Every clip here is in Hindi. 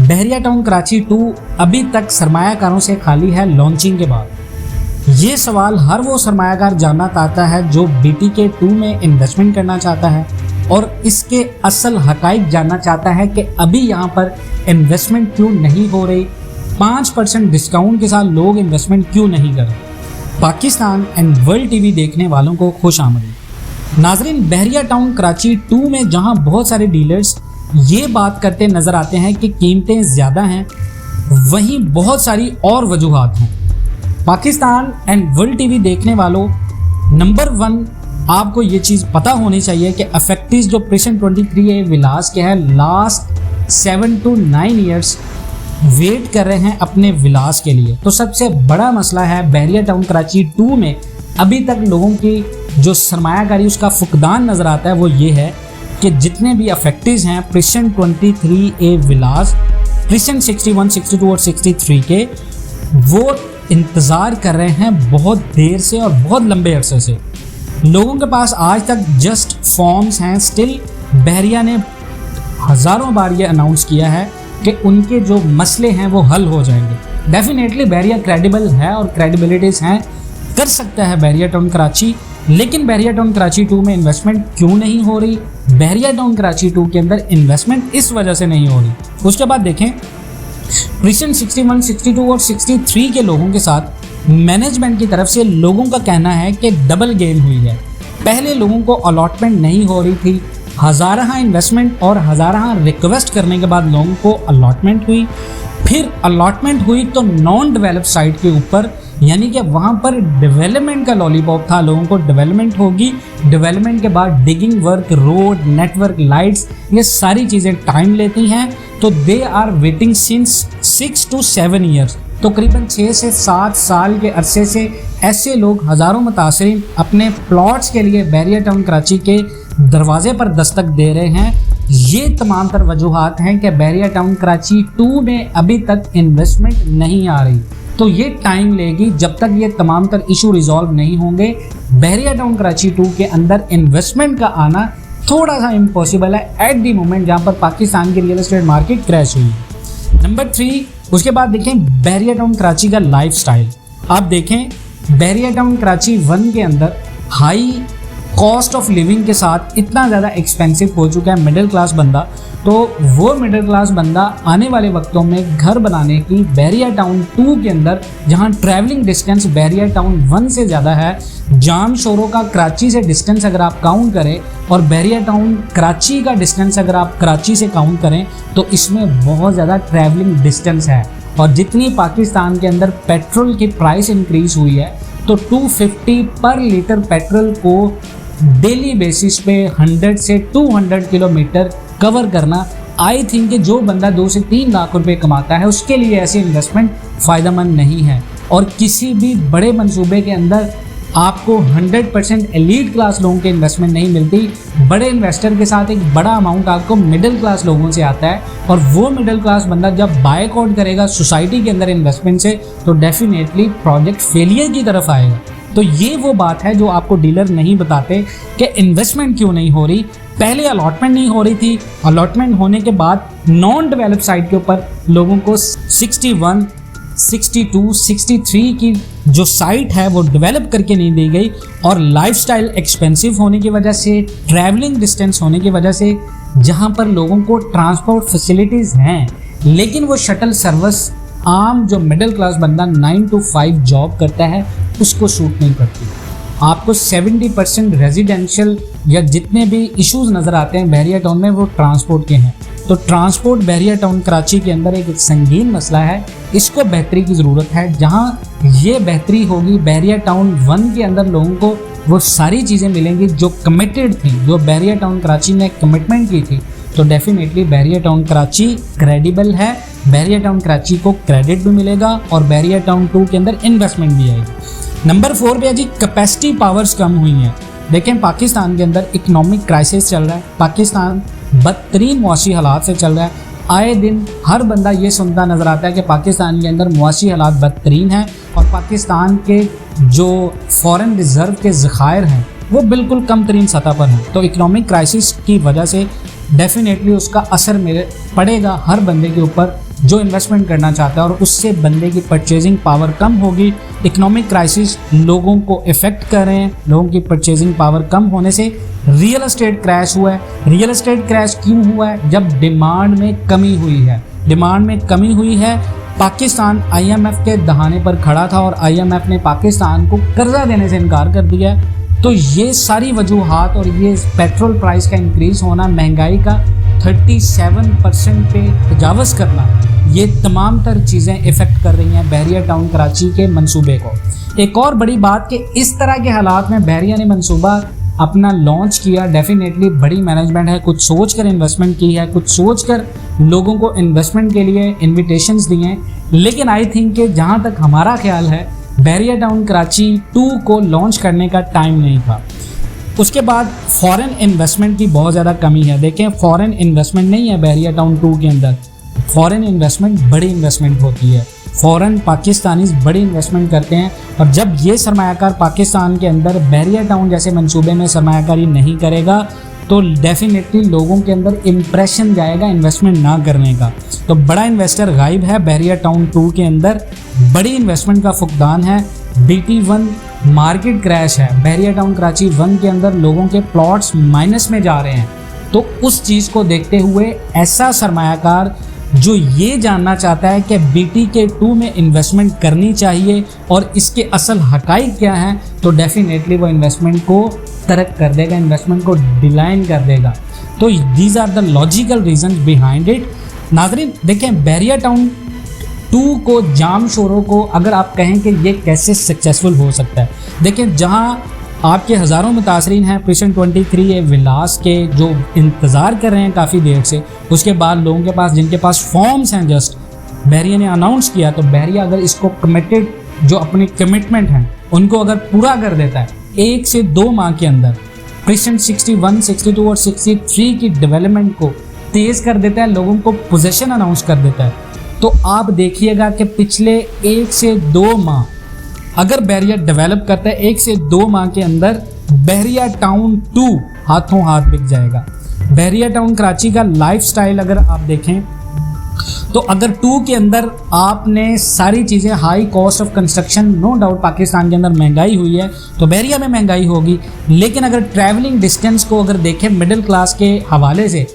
बहरिया टाउन कराची 2 अभी तक सरमायाकारों से खाली है लॉन्चिंग के बाद। ये सवाल हर वो सरमायाकार जानना चाहता है जो BTK 2 में इन्वेस्टमेंट करना चाहता है और इसके असल हकाइक जानना चाहता है कि अभी यहाँ पर इन्वेस्टमेंट क्यों नहीं हो रही, 5% डिस्काउंट के साथ लोग इन्वेस्टमेंट क्यों नहीं कर रहे। पाकिस्तान एंड वर्ल्ड टीवी देखने वालों को खुश आमदीद। नाजरीन, बहरिया टाउन कराची 2 में जहाँ बहुत सारे डीलर्स ये बात करते नज़र आते हैं कि कीमतें ज़्यादा हैं, वहीं बहुत सारी और वजूहात हैं। पाकिस्तान एंड वर्ल्ड टीवी देखने वालों, नंबर 1 आपको ये चीज़ पता होनी चाहिए कि अफेक्टिस जो प्रिशन 23A विलास के हैं लास्ट 7 to 9 ईयर्स वेट कर रहे हैं अपने विलास के लिए। तो सबसे बड़ा मसला है बहरिया टाउन कराची 2 में अभी तक लोगों की जो सरमायाकारी उसका फुकदान नज़र आता है वो ये है कि जितने भी अफेक्टिव्स हैं प्रिशन 23A विलास, प्रिशन 61, 62 और 63 के, वो इंतज़ार कर रहे हैं बहुत देर से और बहुत लंबे अरसे से। लोगों के पास आज तक जस्ट फॉर्म्स हैं। स्टिल बहरिया ने हज़ारों बार ये अनाउंस किया है कि उनके जो मसले हैं वो हल हो जाएंगे। डेफिनेटली बहरिया क्रेडिबल है और क्रेडिबिलिटीज़ हैं, कर सकता है बहरिया टाउन कराची, लेकिन बहरिया टाउन कराची 2 में इन्वेस्टमेंट क्यों नहीं हो रही? बहरिया टाउन कराची 2 के अंदर इन्वेस्टमेंट इस वजह से नहीं हो रही। उसके बाद देखें, प्रिशन 61, 62 और 63 के लोगों के साथ मैनेजमेंट की तरफ से लोगों का कहना है कि डबल गेम हुई है। पहले लोगों को अलॉटमेंट नहीं हो रही थी, हज़ारा इन्वेस्टमेंट और हज़ारा रिक्वेस्ट करने के बाद लोगों को अलॉटमेंट हुई। फिर अलॉटमेंट हुई तो नॉन डेवलप साइट के ऊपर, यानी कि वहाँ पर डेवलपमेंट का लॉलीपॉप था। लोगों को डेवलपमेंट होगी, डेवलपमेंट के बाद digging work, road, network, lights, ये सारी चीज़ें टाइम लेती हैं। तो they are waiting since 6 to 7 years, तो करीबन 6 से 7 साल के अरसे से ऐसे लोग, हज़ारों मुतासरीन अपने प्लॉट्स के लिए बहरिया टाउन कराची के दरवाजे पर दस्तक दे रहे हैं। ये तमाम तर वजूहात हैं कि बहरिया टाउन कराची 2 में अभी तक इन्वेस्टमेंट नहीं आ रही। तो ये टाइम लेगी जब तक ये तमाम तर इशू रिजॉल्व नहीं होंगे। बहरिया टाउन कराची 2 के अंदर इन्वेस्टमेंट का आना थोड़ा सा इम्पॉसिबल है एट दी मोमेंट जहाँ पर पाकिस्तान की रियल एस्टेट मार्केट क्रैश हुई है। नंबर 3, उसके बाद देखें बहरिया टाउन कराची का लाइफ स्टाइल। आप देखें बहरिया टाउन कराची 1 के अंदर हाई कॉस्ट ऑफ लिविंग के साथ इतना ज़्यादा एक्सपेंसिव हो चुका है मिडिल क्लास बंदा, तो वो मिडिल क्लास बंदा आने वाले वक्तों में घर बनाने की बहरिया टाउन 2 के अंदर, जहां ट्रैवलिंग डिस्टेंस बहरिया टाउन 1 से ज़्यादा है, जाम शोरों का कराची से डिस्टेंस अगर आप काउंट करें और बहरिया टाउन कराची का डिस्टेंस अगर आप कराची से काउंट करें, तो इसमें बहुत ज़्यादा ट्रैवलिंग डिस्टेंस है। और जितनी पाकिस्तान के अंदर पेट्रोल की प्राइस इंक्रीज़ हुई है, तो 250 पर लीटर पेट्रोल को डेली बेसिस पे 100 से 200 किलोमीटर कवर करना, आई थिंक कि जो बंदा 2 से 3 लाख रुपए कमाता है उसके लिए ऐसी इन्वेस्टमेंट फ़ायदेमंद नहीं है। और किसी भी बड़े मंसूबे के अंदर आपको 100% एलीट क्लास लोगों की इन्वेस्टमेंट नहीं मिलती। बड़े इन्वेस्टर के साथ एक बड़ा अमाउंट आपको मिडिल क्लास लोगों से आता है, और वो मिडिल क्लास बंदा जब बायकआउट करेगा सोसाइटी के अंदर इन्वेस्टमेंट से, तो डेफिनेटली प्रोजेक्ट फेलियर की तरफ आएगा। तो ये वो बात है जो आपको डीलर नहीं बताते कि इन्वेस्टमेंट क्यों नहीं हो रही। पहले अलॉटमेंट नहीं हो रही थी, अलॉटमेंट होने के बाद नॉन डेवलप साइट के ऊपर लोगों को 61, 62, 63 की जो साइट है वो डेवलप करके नहीं दी गई, और लाइफस्टाइल एक्सपेंसिव होने की वजह से, ट्रैवलिंग डिस्टेंस होने की वजह से, जहां पर लोगों को ट्रांसपोर्ट फैसिलिटीज़ हैं लेकिन वो शटल सर्विस आम जो मिडिल क्लास बंदा 9 to 5 जॉब करता है उसको सूट नहीं करती। आपको 70% रेजिडेंशियल या जितने भी इश्यूज नज़र आते हैं बहरिया टाउन में वो ट्रांसपोर्ट के हैं। तो ट्रांसपोर्ट बहरिया टाउन कराची के अंदर एक संगीन मसला है, इसको बेहतरी की ज़रूरत है। जहाँ ये बेहतरी होगी, बहरिया टाउन 1 के अंदर लोगों को वो सारी चीज़ें मिलेंगी जो कमिटेड थी, जो बहरिया टाउन कराची ने कमिटमेंट की थी। तो डेफिनेटली बहरिया टाउन कराची क्रेडिबल है, बहरिया टाउन कराची को क्रेडिट भी मिलेगा और बहरिया टाउन 2 के अंदर इन्वेस्टमेंट भी आएगी। नंबर 4 पे जी कैपेसिटी पावर्स कम हुई हैं। देखें पाकिस्तान के अंदर इकोनॉमिक क्राइसिस चल रहा है, पाकिस्तान बदतरीन मुआशी हालात से चल रहा है। आए दिन हर बंदा ये सुनता नज़र आता है कि पाकिस्तान के अंदर मुआशी हालात बदतरीन हैं और पाकिस्तान के जो फॉरेन रिजर्व के ज़खायर हैं वो बिल्कुल कम तरीन सतह पर हैं। तो इकोनॉमिक क्राइसिस की वजह से डेफिनेटली उसका असर पड़ेगा हर बंदे के ऊपर जो इन्वेस्टमेंट करना चाहता है, और उससे बंदे की परचेजिंग पावर कम होगी। इकोनॉमिक क्राइसिस लोगों को इफ़ेक्ट कर रहे हैं, लोगों की परचेजिंग पावर कम होने से रियल एस्टेट क्रैश हुआ है। रियल एस्टेट क्रैश क्यों हुआ है? जब डिमांड में कमी हुई है। डिमांड में कमी हुई है। पाकिस्तान IMF के दहाने पर खड़ा था और IMF ने पाकिस्तान को कर्जा देने से इनकार कर दिया। तो ये सारी वजूहात और ये पेट्रोल प्राइस का इंक्रीज़ होना, महंगाई का 37% पे तजावज़ करना, ये तमाम तर चीज़ें इफ़ेक्ट कर रही हैं बहरिया टाउन कराची के मंसूबे को। एक और बड़ी बात कि इस तरह के हालात में बहरिया ने मंसूबा अपना लॉन्च किया। डेफिनेटली बड़ी मैनेजमेंट है, कुछ सोच कर इन्वेस्टमेंट की है, कुछ सोच कर लोगों को इन्वेस्टमेंट के लिए इन्विटेशंस दिए हैं। लेकिन आई थिंक कि जहाँ तक हमारा ख्याल है, बहरिया टाउन कराची 2 को लॉन्च करने का टाइम नहीं था। उसके बाद फॉरेन इन्वेस्टमेंट की बहुत ज़्यादा कमी है। देखें, फॉरेन इन्वेस्टमेंट नहीं है बहरिया टाउन 2 के अंदर। फॉरेन इन्वेस्टमेंट बड़ी इन्वेस्टमेंट होती है। फॉरेन पाकिस्तानीज बड़ी इन्वेस्टमेंट करते हैं, और जब ये सरमायाकार पाकिस्तान के अंदर बहरिया टाउन जैसे मंसूबे में सरमायाकारी नहीं करेगा तो डेफिनेटली लोगों के अंदर इम्प्रेशन जाएगा इन्वेस्टमेंट ना करने का। तो बड़ा इन्वेस्टर गायब है बहरिया टाउन 2 के अंदर, बड़ी इन्वेस्टमेंट का फुकदान है। BT1 मार्केट क्रैश है। बहरिया टाउन कराची 1 के अंदर लोगों के प्लॉट्स माइनस में जा रहे हैं। तो उस चीज़ को देखते हुए ऐसा सरमायाकार जो ये जानना चाहता है कि BTK2 में इन्वेस्टमेंट करनी चाहिए और इसके असल हकाइक क्या हैं, तो डेफिनेटली वो इन्वेस्टमेंट को तर्क कर देगा, इन्वेस्टमेंट को डिलाइन कर देगा। तो these are the logical reason behind it. नाज़रीन देखें, बहरिया टाउन 2 को, जाम शोरों को अगर आप कहें कि ये कैसे सक्सेसफुल हो सकता है, देखें जहाँ आपके हज़ारों मुतासरीन हैं प्रिसन 23 विलास के जो इंतज़ार कर रहे हैं काफ़ी देर से, उसके बाद लोगों के पास जिनके पास फॉर्म्स हैं, जस्ट बहरिया ने अनाउंस किया, तो बहरिया अगर इसको कमिटेड जो अपनी कमिटमेंट हैं उनको अगर पूरा कर देता है 1 से 2 माह के अंदर, प्रिसन 61, 62 और 63 की डेवलपमेंट को तेज़ कर देता है, लोगों को पोजेशन अनाउंस कर देता है, तो आप देखिएगा कि पिछले 1 से 2 माह अगर बहरिया डेवलप करता है, 1 से 2 माह के अंदर बहरिया टाउन 2 हाथों हाथ बिक जाएगा। बहरिया टाउन कराची का लाइफस्टाइल अगर आप देखें तो अगर 2 के अंदर आपने सारी चीज़ें, high cost of construction, no doubt Pakistan के अंदर महंगाई हुई है तो बहरिया में महंगाई होगी, लेकिन अगर ट्रैवलिंग डिस्टेंस को अगर देखें मिडिल क्लास के हवाले से,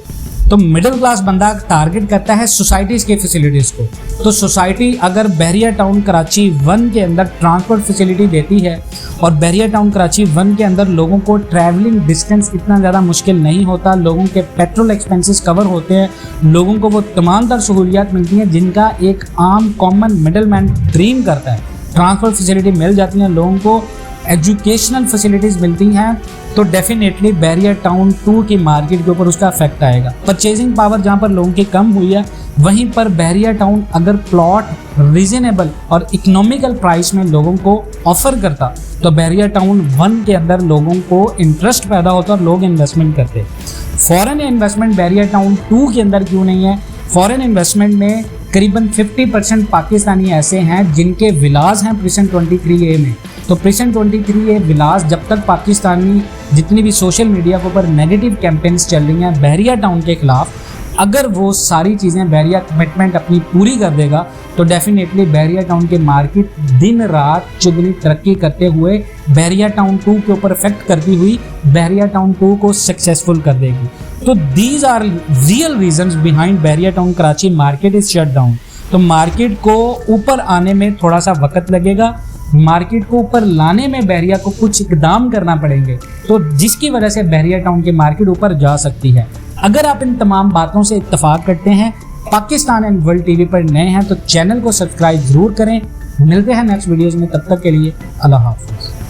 तो मिडिल क्लास बंदा टारगेट करता है सोसाइटीज़ के फैसिलिटीज़ को। तो सोसाइटी अगर बहरिया टाउन कराची 1 के अंदर ट्रांसपोर्ट फैसिलिटी देती है और बहरिया टाउन कराची 1 के अंदर लोगों को ट्रैवलिंग डिस्टेंस इतना ज़्यादा मुश्किल नहीं होता, लोगों के पेट्रोल एक्सपेंसेस कवर होते हैं, लोगों को वो तमाम तर सहूलियात मिलती हैं जिनका एक आम कॉमन मिडल मैन ड्रीम करता है। ट्रांसपोर्ट फैसिलिटी मिल जाती हैं, लोगों को एजुकेशनल फैसिलिटीज़ मिलती हैं, तो डेफिनेटली बहरिया टाउन 2 की मार्केट के ऊपर उसका इफेक्ट आएगा। परचेजिंग पावर जहाँ पर लोगों की कम हुई है, वहीं पर बहरिया टाउन अगर प्लॉट रीजनेबल और इकोनॉमिकल प्राइस में लोगों को ऑफर करता, तो बहरिया टाउन 1 के अंदर लोगों को इंटरेस्ट पैदा होता और लोग इन्वेस्टमेंट करते। फॉरेन इन्वेस्टमेंट बहरिया टाउन 2 के अंदर क्यों नहीं है? फॉरेन इन्वेस्टमेंट में करीबन 50% पाकिस्तानी ऐसे हैं जिनके विलास हैं प्रिसन 23A में। तो प्रिसन 23A विलास, जब तक पाकिस्तानी जितनी भी सोशल मीडिया के ऊपर नेगेटिव कैंपेन्स चल रही हैं बहरिया टाउन के खिलाफ, अगर वो सारी चीज़ें बहरिया कमिटमेंट अपनी पूरी कर देगा, तो डेफिनेटली बहरिया टाउन के मार्केट दिन रात चुगनी तरक्की करते हुए बहरिया टाउन 2 के ऊपर इफेक्ट करती हुई बहरिया टाउन 2 को सक्सेसफुल कर देगी। तो these are real reasons behind Bahria town Karachi market is shut down. तो मार्केट को ऊपर आने में थोड़ा सा वक्त लगेगा, मार्केट को ऊपर लाने में बहरिया को कुछ इकदाम करना पड़ेंगे, तो जिसकी वजह से बहरिया टाउन की मार्केट ऊपर जा सकती है। अगर आप इन तमाम बातों से इत्तफाक करते हैं, पाकिस्तान एंड वर्ल्ड टीवी पर नए हैं तो चैनल को सब्सक्राइब जरूर करें। मिलते हैं नेक्स्ट वीडियोज़ में, तब तक के लिए अल्लाह हाफ़िज़।